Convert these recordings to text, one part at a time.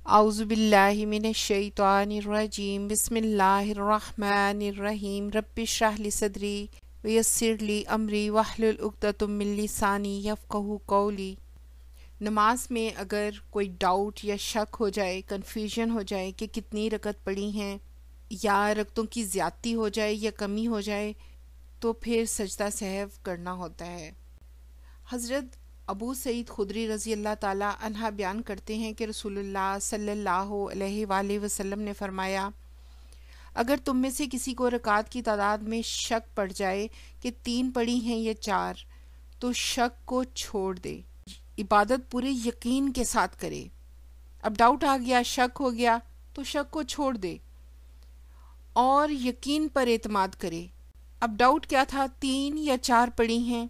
اعوذ باللہ من الشیطان الرجیم بسم اللہ الرحمن الرحیم رب اشرح لی صدری ویسر لی امری واحلل عقدۃ من لسانی یفقہوا قولی۔ نماز میں اگر کوئی ڈاؤٹ یا شک ہو جائے، کنفیوژن ہو جائے کہ کتنی رکعت پڑھی ہیں، یا رکعتوں کی زیادتی ہو جائے یا کمی ہو جائے، تو پھر سجدہ سہو کرنا ہوتا ہے۔ حضرت ابو سعید خدری رضی اللہ تعالیٰ عنہ بیان کرتے ہیں کہ رسول اللہ صلی اللہ علیہ وآلہ وسلم نے فرمایا، اگر تم میں سے کسی کو رکعات کی تعداد میں شک پڑ جائے کہ 3 پڑھی ہیں یا 4، تو شک کو چھوڑ دے، عبادت پورے یقین کے ساتھ کرے۔ اب ڈاؤٹ آ گیا، شک ہو گیا، تو شک کو چھوڑ دے اور یقین پر اعتماد کرے۔ اب ڈاؤٹ کیا تھا، 3 یا 4 پڑھی ہیں،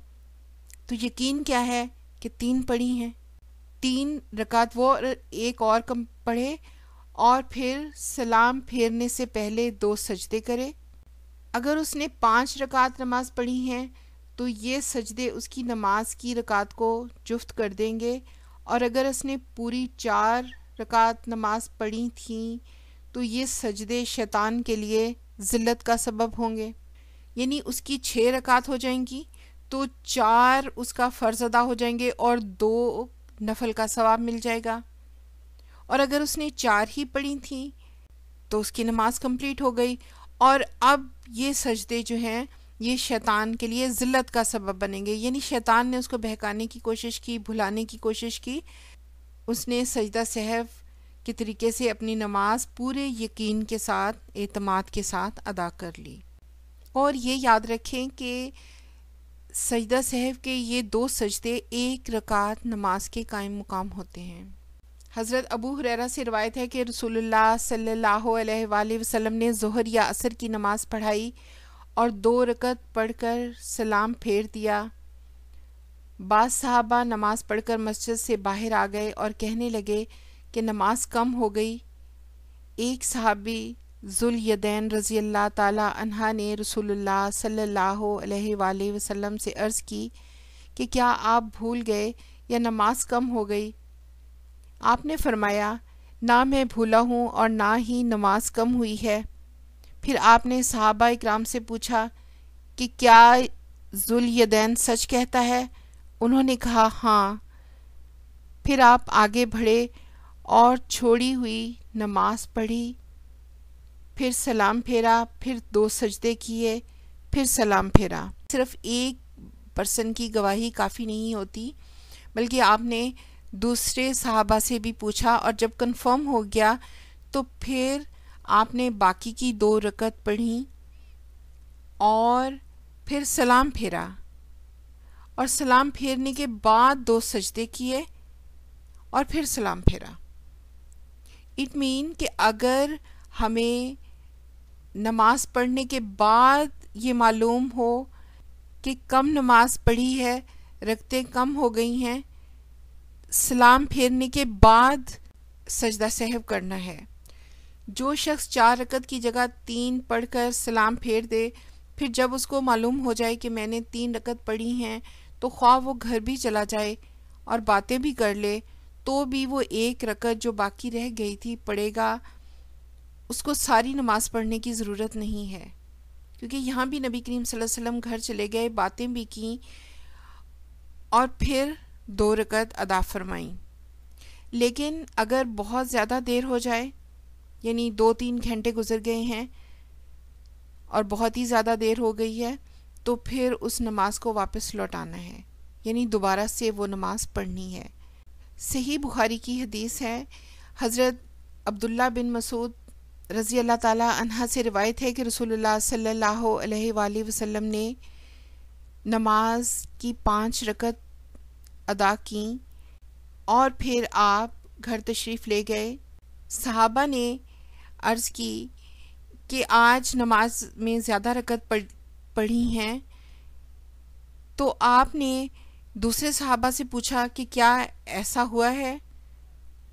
تو یقین کیا ہے کہ 3 پڑھی ہیں۔ 3 رکعت وہ ایک اور کم پڑھے اور پھر سلام پھیرنے سے پہلے 2 سجدے کرے۔ اگر اس نے 5 رکعت نماز پڑھی ہیں تو یہ سجدے اس کی نماز کی رکعت کو جفت کر دیں گے، اور اگر اس نے پوری 4 رکعت نماز پڑھی تھیں تو یہ سجدے شیطان کے لیے ذلت کا سبب ہوں گے، یعنی اس کی 6 رکعت ہو جائیں گی تو 4 اس کا فرض ادا ہو جائیں گے اور 2 نفل کا ثواب مل جائے گا۔ اور اگر اس نے 4 ہی پڑھی تھیں تو اس کی نماز کمپلیٹ ہو گئی، اور اب یہ سجدے جو ہیں یہ شیطان کے لیے ذلت کا سبب بنیں گے، یعنی شیطان نے اس کو بہکانے کی کوشش کی، بھلانے کی کوشش کی، اس نے سجدہ سہو کے طریقے سے اپنی نماز پورے یقین کے ساتھ، اعتماد کے ساتھ ادا کر لی۔ اور یہ یاد رکھیں کہ سجدہ سہو کے یہ 2 سجدے ایک رکعت نماز کے قائم مقام ہوتے ہیں۔ حضرت ابو ہریرہ سے روایت ہے کہ رسول اللہ صلی اللہ علیہ وآلہ وسلم نے ظہر یا عصر کی نماز پڑھائی اور 2 رکعت پڑھ کر سلام پھیر دیا۔ بعض صحابہ نماز پڑھ کر مسجد سے باہر آ گئے اور کہنے لگے کہ نماز کم ہو گئی۔ ایک صحابی ذوالیدین رضی اللہ تعالی عنہ نے رسول اللہ صلی اللہ علیہ وآلہ وسلم سے عرض کی کہ کیا آپ بھول گئے یا نماز کم ہو گئی؟ آپ نے فرمایا، نہ میں بھولا ہوں اور نہ ہی نماز کم ہوئی ہے۔ پھر آپ نے صحابہ اکرام سے پوچھا کہ کیا ذوالیدین سچ کہتا ہے؟ انہوں نے کہا ہاں۔ پھر آپ آگے بڑھے اور چھوڑی ہوئی نماز پڑھی، پھر سلام پھیرا، پھر 2 سجدے کیے، پھر سلام پھیرا۔ صرف ایک پرسن کی گواہی کافی نہیں ہوتی، بلکہ آپ نے دوسرے صحابہ سے بھی پوچھا، اور جب کنفرم ہو گیا تو پھر آپ نے باقی کی 2 رکعت پڑھی اور پھر سلام پھیرا، اور سلام پھیرنے کے بعد 2 سجدے کیے اور پھر سلام پھیرا۔ اٹ مین کہ اگر ہمیں نماز پڑھنے کے بعد یہ معلوم ہو کہ کم نماز پڑھی ہے، رکعتیں کم ہو گئی ہیں، سلام پھیرنے کے بعد سجدہ سہو کرنا ہے۔ جو شخص 4 رکعت کی جگہ 3 پڑھ کر سلام پھیر دے، پھر جب اس کو معلوم ہو جائے کہ میں نے 3 رکعت پڑھی ہیں، تو خواہ وہ گھر بھی چلا جائے اور باتیں بھی کر لے، تو بھی وہ 1 رکعت جو باقی رہ گئی تھی پڑھے گا۔ اس کو ساری نماز پڑھنے کی ضرورت نہیں ہے، کیونکہ یہاں بھی نبی کریم صلی اللہ علیہ وسلم گھر چلے گئے، باتیں بھی کیں اور پھر 2 رکعت ادا فرمائیں۔ لیکن اگر بہت زیادہ دیر ہو جائے، یعنی 2-3 گھنٹے گزر گئے ہیں اور بہت ہی زیادہ دیر ہو گئی ہے، تو پھر اس نماز کو واپس لوٹانا ہے، یعنی دوبارہ سے وہ نماز پڑھنی ہے۔ صحیح بخاری کی حدیث ہے، حضرت عبداللہ بن مسعود رضی اللہ تعالی عنہ سے روایت ہے کہ رسول اللہ صلی اللہ علیہ وآلہ وسلم نے نماز کی 5 رکعت ادا کیں اور پھر آپ گھر تشریف لے گئے۔ صحابہ نے عرض کی کہ آج نماز میں زیادہ رکعت پڑھی ہیں، تو آپ نے دوسرے صحابہ سے پوچھا کہ کیا ایسا ہوا ہے؟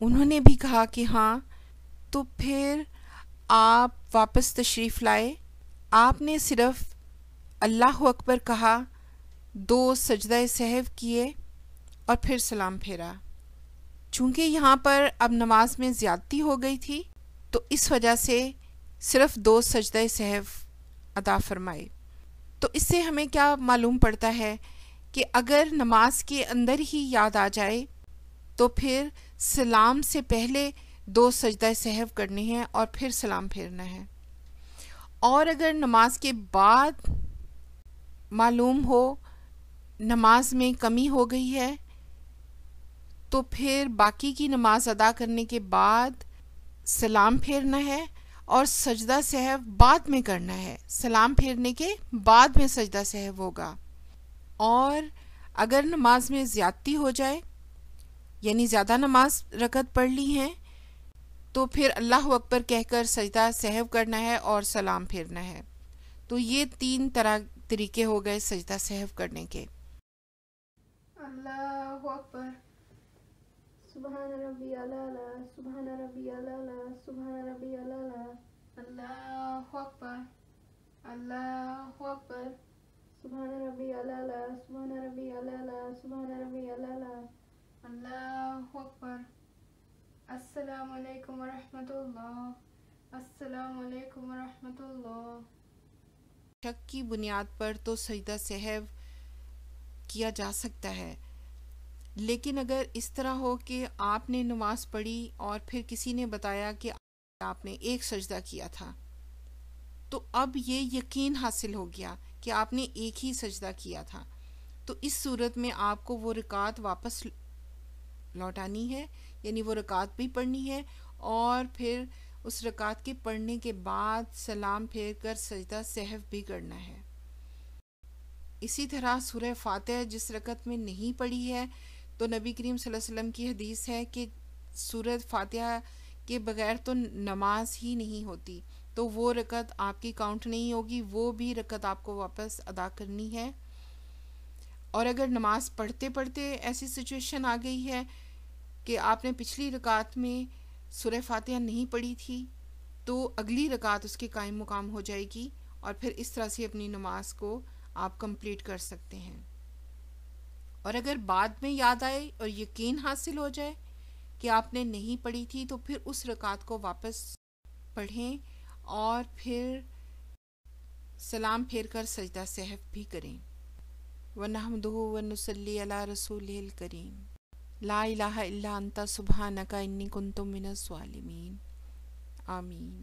انہوں نے بھی کہا کہ ہاں۔ تو پھر آپ واپس تشریف لائے، آپ نے صرف اللہ اکبر کہا، 2 سجدہ سہو کیے اور پھر سلام پھیرا۔ چونکہ یہاں پر اب نماز میں زیادتی ہو گئی تھی تو اس وجہ سے صرف 2 سجدہ سہو ادا فرمائے۔ تو اس سے ہمیں کیا معلوم پڑتا ہے کہ اگر نماز کے اندر ہی یاد آ جائے تو پھر سلام سے پہلے 2 سجدہ سہو کرنے ہیں اور پھر سلام پھیرنا ہے، اور اگر نماز کے بعد معلوم ہو نماز میں کمی ہو گئی ہے تو پھر باقی کی نماز ادا کرنے کے بعد سلام پھیرنا ہے اور سجدہ سہو بعد میں کرنا ہے، سلام پھیرنے کے بعد میں سجدہ سہو ہوگا۔ اور اگر نماز میں زیادتی ہو جائے یعنی زیادہ نماز رکعت پڑھ لی ہیں تو پھر اللہ اکبر کہہ کر سجدہ سہو کرنا ہے اور سلام پھیرنا ہے۔ تو یہ 3 طریقے ہو گئے سجدہ سہو کرنے کے۔ اللہ اکبر، سبحان ربی الاعلی، سبحان ربی الاعلی، سبحان ربی الاعلی، اللہ اکبر، اللہ اکبر، سبحان ربی الاعلی، سبحان ربی الاعلی، سبحان ربی الاعلی، اللہ اکبر۔ السلام علیکم ورحمۃ اللہ، السلام علیکم ورحمۃ اللہ۔ شک کی بنیاد پر تو سجدہ سہو کیا جا سکتا ہے، لیکن اگر اس طرح ہو کہ آپ نے نماز پڑھی اور پھر کسی نے بتایا کہ آپ نے 1 سجدہ کیا تھا تو اب یہ یقین حاصل ہو گیا کہ آپ نے 1 ہی سجدہ کیا تھا، تو اس صورت میں آپ کو وہ رکعت واپس لوٹانی ہے، یعنی وہ رکعت بھی پڑھنی ہے اور پھر اس رکعت کے پڑھنے کے بعد سلام پھیر کر سجدہ سہو بھی کرنا ہے۔ اسی طرح سورہ فاتحہ جس رکعت میں نہیں پڑھی ہے تو نبی کریم صلی اللہ علیہ وسلم کی حدیث ہے کہ سورہ فاتحہ کے بغیر تو نماز ہی نہیں ہوتی، تو وہ رکعت آپ کی کاؤنٹ نہیں ہوگی، وہ بھی رکعت آپ کو واپس ادا کرنی ہے۔ اور اگر نماز پڑھتے پڑھتے ایسی سچویشن آ گئی ہے کہ آپ نے پچھلی رکعت میں سورہ فاتحہ نہیں پڑھی تھی تو اگلی رکعت اس کے قائم مقام ہو جائے گی اور پھر اس طرح سے اپنی نماز کو آپ کمپلیٹ کر سکتے ہیں۔ اور اگر بعد میں یاد آئے اور یقین حاصل ہو جائے کہ آپ نے نہیں پڑھی تھی تو پھر اس رکعت کو واپس پڑھیں اور پھر سلام پھیر کر سجدہ سہو بھی کریں۔ وَنَحْمَدُهُ وَنُصَلِّي عَلَىٰ رَسُولِهِ الْكَرِيمِ لا الہ الا انت سبحانک انی کنت من الظالمین۔ آمین۔